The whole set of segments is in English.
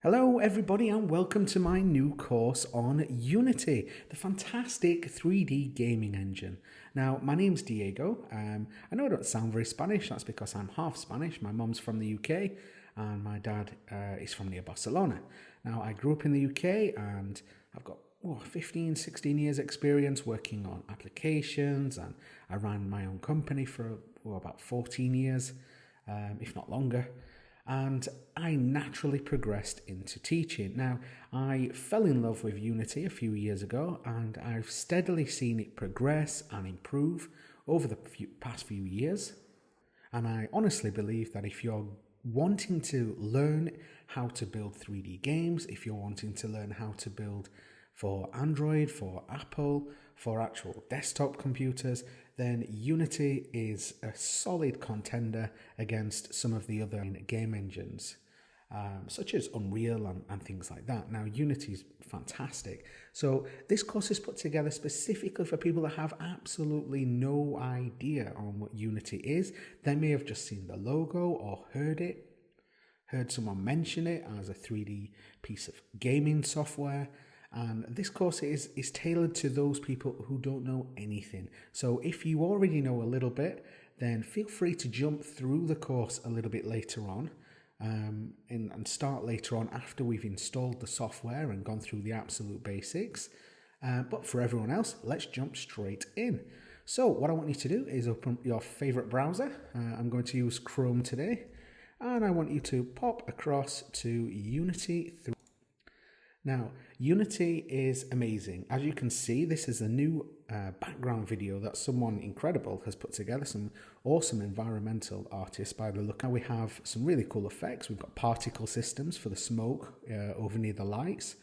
Hello everybody and welcome to my new course on Unity, the fantastic 3D gaming engine. Now, my name's Diego. I know I don't sound very Spanish, that's because I'm half Spanish. My mum's from the UK and my dad is from near Barcelona. Now, I grew up in the UK and I've got 15, 16 years experience working on applications, and I ran my own company for about 14 years, if not longer. And I naturally progressed into teaching. Now, I fell in love with Unity a few years ago, and I've steadily seen it progress and improve over the past few years. And I honestly believe that if you're wanting to learn how to build 3D games, if you're wanting to learn how to build for Android, for Apple, for actual desktop computers, then Unity is a solid contender against some of the other game engines, such as Unreal and things like that. Now, Unity is fantastic. So this course is put together specifically for people that have absolutely no idea on what Unity is. They may have just seen the logo or heard someone mention it as a 3D piece of gaming software. And this course is tailored to those people who don't know anything. So if you already know a little bit, then feel free to jump through the course a little bit later on, and start later on after we've installed the software and gone through the absolute basics. But for everyone else, let's jump straight in. So what I want you to do is open your favorite browser. I'm going to use Chrome today, and I want you to pop across to Unity 3. Now, Unity is amazing. As you can see, this is a new background video that someone incredible has put together, some awesome environmental artists by the look. Now we have some really cool effects. We've got particle systems for the smoke over near the lights.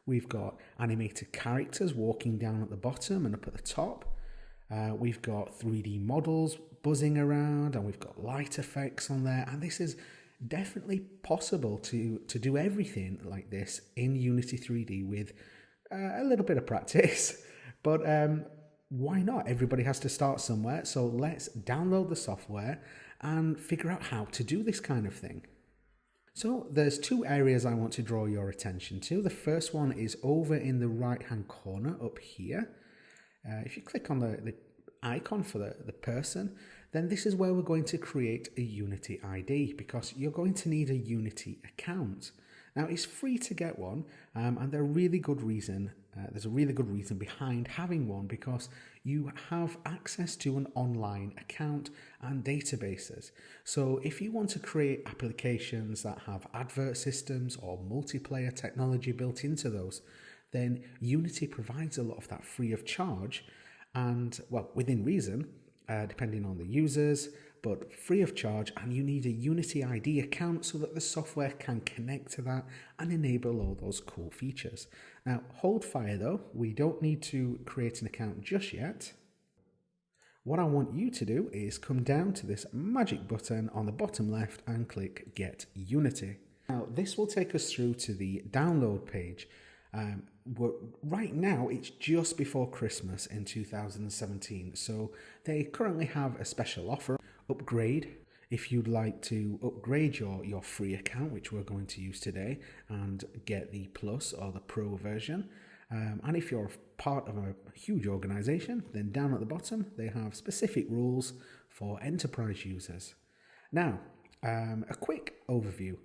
We've got animated characters walking down at the bottom and up at the top. We've got 3D models buzzing around, and we've got light effects on there. And this is definitely possible to do everything like this in Unity 3D with a little bit of practice. But why not? Everybody has to start somewhere. So let's download the software and figure out how to do this kind of thing. So there's two areas I want to draw your attention to. The first one is over in the right hand corner up here. If you click on the icon for the person, then this is where we're going to create a Unity ID, because you're going to need a Unity account. Now, it's free to get one, and there's a really good reason behind having one, because you have access to an online account and databases. So if you want to create applications that have advert systems or multiplayer technology built into those, then Unity provides a lot of that free of charge, and well, within reason, depending on the users, but free of charge. And you need a Unity ID account so that the software can connect to that and enable all those cool features. Now, hold fire though, we don't need to create an account just yet. What I want you to do is come down to this magic button on the bottom left and click Get Unity. Now, this will take us through to the download page. Right now, it's just before Christmas in 2017, so they currently have a special offer, upgrade. If you'd like to upgrade your free account, which we're going to use today, and get the Plus or the Pro version. And if you're part of a huge organization, then down at the bottom, they have specific rules for enterprise users. Now, a quick overview.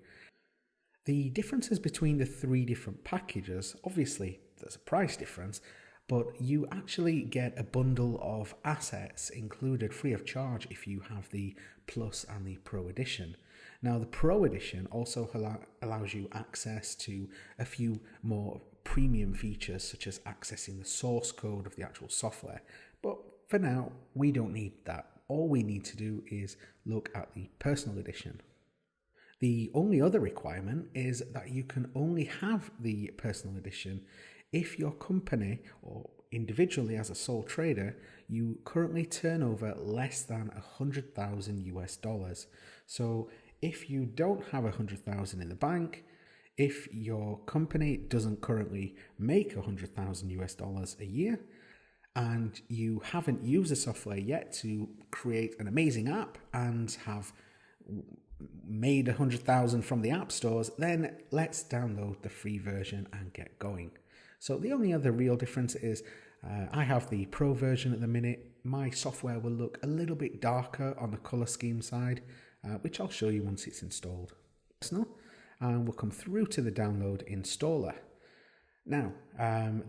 The differences between the three different packages, obviously there's a price difference, but you actually get a bundle of assets included free of charge if you have the Plus and the Pro Edition. Now, the Pro Edition also allows you access to a few more premium features, such as accessing the source code of the actual software. But for now, we don't need that. All we need to do is look at the Personal Edition. The only other requirement is that you can only have the Personal Edition if your company or individually as a sole trader, you currently turn over less than $100,000. So if you don't have 100,000 in the bank, if your company doesn't currently make $100,000 a year, and you haven't used the software yet to create an amazing app and have made 100,000 from the app stores, then let's download the free version and get going. So the only other real difference is I have the Pro version at the minute. My software will look a little bit darker on the color scheme side, which I'll show you once it's installed. And we'll come through to the download installer. Now,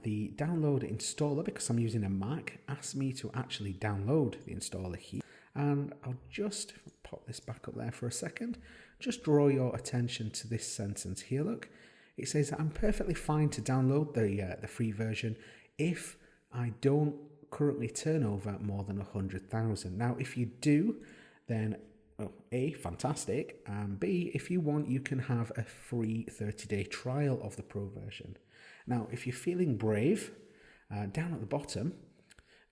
the download installer, because I'm using a Mac, asks me to actually download the installer here. And I'll just pop this back up there for a second. Just draw your attention to this sentence here. Look, it says I'm perfectly fine to download the free version if I don't currently turn over more than 100,000. Now, if you do, then A, fantastic, and B, if you want, you can have a free 30-day trial of the Pro version. Now, if you're feeling brave, down at the bottom,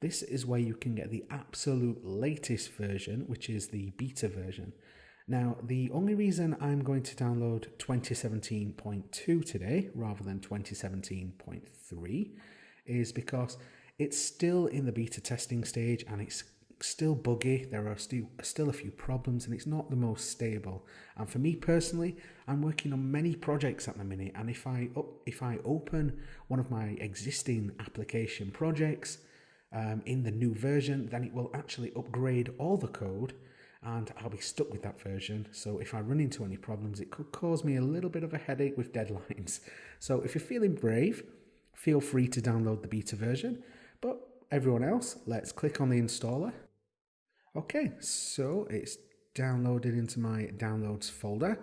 this is where you can get the absolute latest version, which is the beta version. Now, the only reason I'm going to download 2017.2 today rather than 2017.3 is because it's still in the beta testing stage and it's still buggy. There are still a few problems and it's not the most stable. And for me personally, I'm working on many projects at the minute, and if I open one of my existing application projects in the new version, then it will actually upgrade all the code and I'll be stuck with that version. So if I run into any problems, it could cause me a little bit of a headache with deadlines. So if you're feeling brave, feel free to download the beta version. But everyone else, let's click on the installer. Okay, so it's downloaded into my downloads folder.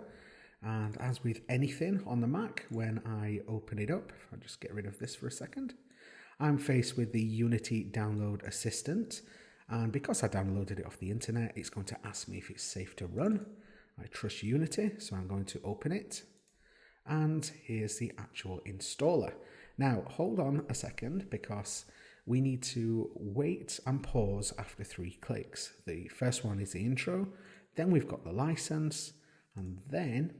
And as with anything on the Mac, when I open it up, I'll just get rid of this for a second, I'm faced with the Unity Download Assistant. And because I downloaded it off the internet, it's going to ask me if it's safe to run. I trust Unity, so I'm going to open it. And here's the actual installer. Now, hold on a second, because we need to wait and pause after 3 clicks. The first one is the intro, then we've got the license, and then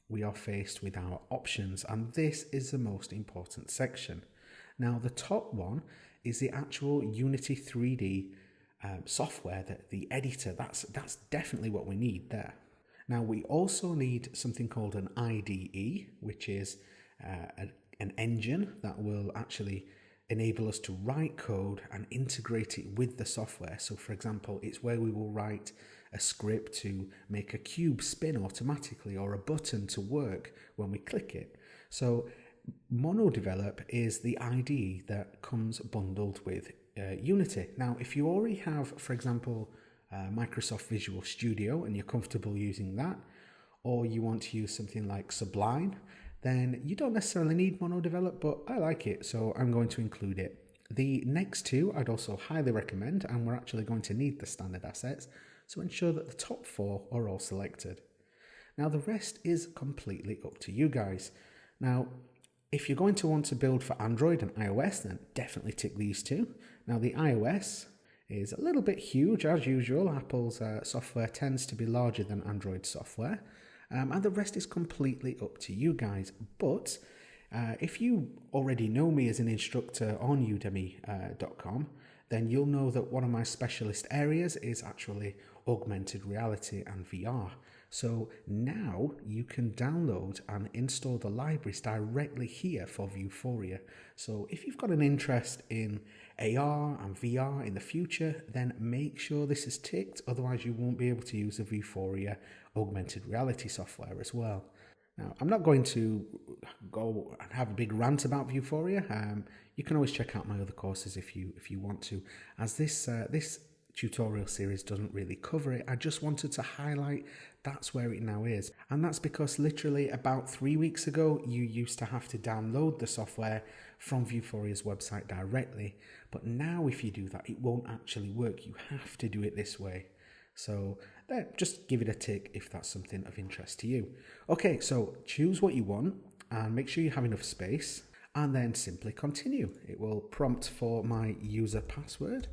we are faced with our options, and this is the most important section. Now, the top one is the actual Unity 3D software, the editor. That's definitely what we need there. Now, we also need something called an IDE, which is an engine that will actually enable us to write code and integrate it with the software. So for example, it's where we will write a script to make a cube spin automatically or a button to work when we click it. So MonoDevelop is the IDE that comes bundled with Unity. Now, if you already have, for example, Microsoft Visual Studio and you're comfortable using that, or you want to use something like Sublime, then you don't necessarily need MonoDevelop, but I like it, so I'm going to include it. The next two I'd also highly recommend, and we're actually going to need the standard assets, so ensure that the top 4 are all selected. Now, the rest is completely up to you guys. Now, if you're going to want to build for Android and iOS, then definitely tick these two. Now, the iOS is a little bit huge, as usual. Apple's software tends to be larger than Android software. And the rest is completely up to you guys. But if you already know me as an instructor on udemy.com, then you'll know that one of my specialist areas is actually augmented reality and VR. So now you can download and install the libraries directly here for Vuforia. So if you've got an interest in AR and VR in the future, then make sure this is ticked, otherwise you won't be able to use the Vuforia augmented reality software as well. Now, I'm not going to go and have a big rant about Vuforia. You can always check out my other courses if you want to, as this tutorial series doesn't really cover it. I just wanted to highlight that's where it now is. And that's because literally about 3 weeks ago, you used to have to download the software from Vuforia's website directly. But now if you do that, it won't actually work. You have to do it this way. So there, just give it a tick if that's something of interest to you. Okay, so choose what you want and make sure you have enough space, and then simply continue. It will prompt for my user password,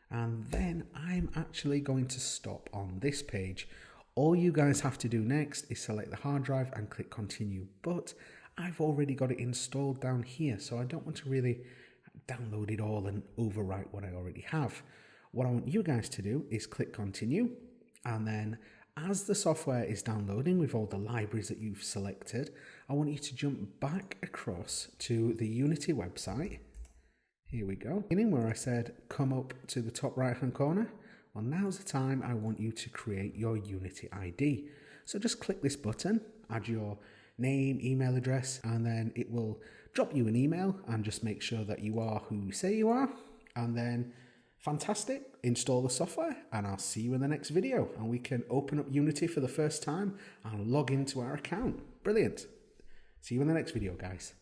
and then I'm actually going to stop on this page. All you guys have to do next is select the hard drive and click continue, but I've already got it installed down here, so I don't want to really download it all and overwrite what I already have. What I want you guys to do is click continue, and then As the software is downloading with all the libraries that you've selected, I want you to jump back across to the Unity website. Here we go. Beginning where I said come up to the top right hand corner. Well, now's the time I want you to create your Unity ID. So just click this button, add your name, email address, and then it will drop you an email and just make sure that you are who you say you are. And then fantastic, install the software, and I'll see you in the next video and we can open up Unity for the first time and log into our account. Brilliant. See you in the next video, guys.